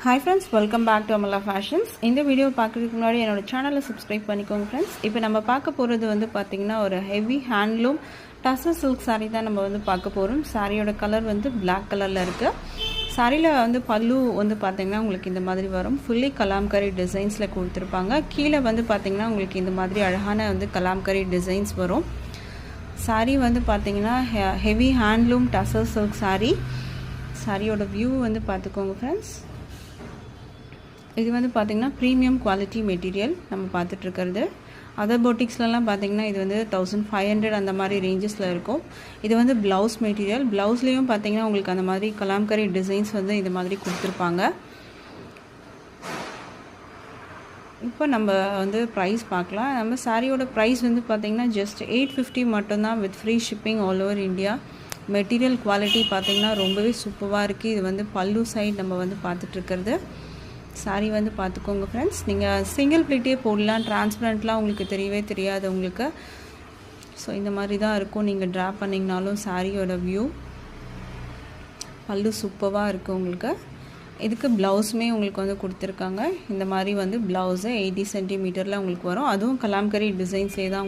Hi friends, welcome back to Amala Fashions. இந்த video பார்க்கிறதுக்கு முன்னாடி என்னோட சேனலை சப்ஸ்கிரைப் பண்ணிக்கோங்க ஃப்ரெண்ட்ஸ். இப்போ நம்ம பார்க்க போகிறது வந்து பார்த்திங்கன்னா ஒரு heavy handloom tussar silk saree தான் நம்ம வந்து பார்க்க போகிறோம். சாரியோட கலர் வந்து பிளாக் கலரில் இருக்குது. சாரியில் வந்து பல்லு வந்து பார்த்திங்கன்னா உங்களுக்கு இந்த மாதிரி வரும். ஃபுல்லி கலாம்கரி டிசைன்ஸில் கொடுத்துருப்பாங்க. கீழே வந்து பார்த்திங்கன்னா உங்களுக்கு இந்த மாதிரி அழகான வந்து கலாம்கரி டிசைன்ஸ் வரும். சாரி வந்து பார்த்திங்கன்னா heavy handloom tussar silk saree. சாரியோட வியூ வந்து பார்த்துக்கோங்க ஃப்ரெண்ட்ஸ். இது வந்து பார்த்திங்கன்னா ப்ரீமியம் குவாலிட்டி மெட்டீரியல் நம்ம பார்த்துட்ருக்கிறது. அதர் பொட்டிக்ஸ்லலாம் பார்த்திங்கன்னா இது வந்து 1500 அந்த மாதிரி ரேஞ்சஸில் இருக்கும். இது வந்து ப்ளவுஸ் மெட்டீரியல். ப்ளவுஸ்லேயும் பார்த்திங்கன்னா உங்களுக்கு அந்த மாதிரி கலாம்கரி டிசைன்ஸ் வந்து இந்த மாதிரி கொடுத்துருப்பாங்க. இப்போ நம்ம வந்து ப்ரைஸ் பார்க்கலாம். நம்ம சாரியோட ப்ரைஸ் வந்து பார்த்திங்கன்னா ஜஸ்ட் 850 மட்டும்தான் with free shipping all over India. Material quality பார்த்திங்கன்னா ரொம்பவே சூப்பராக இருக்குது. இது வந்து பல்லு சைடு நம்ம வந்து பார்த்துட்ருக்கிறது. சாரி வந்து பார்த்துக்கோங்க ஃப்ரெண்ட்ஸ். நீங்கள் சிங்கிள் ப்ளீட்டே போடலாம். டிரான்ஸ்பரண்ட்லாம் உங்களுக்கு தெரியவே தெரியாது உங்களுக்கு. ஸோ இந்த மாதிரி தான் இருக்கும். நீங்கள் ட்ரா பண்ணிங்கனாலும் சாரியோட வியூ பல்லு சூப்பராக இருக்குது உங்களுக்கு. இதுக்கு ப்ளவுஸுமே உங்களுக்கு வந்து கொடுத்துருக்காங்க. இந்த மாதிரி வந்து ப்ளவுஸு 80 சென்டிமீட்டரில் உங்களுக்கு வரும். அதுவும் கலாம்கரி டிசைன்ஸ்லேயே தான்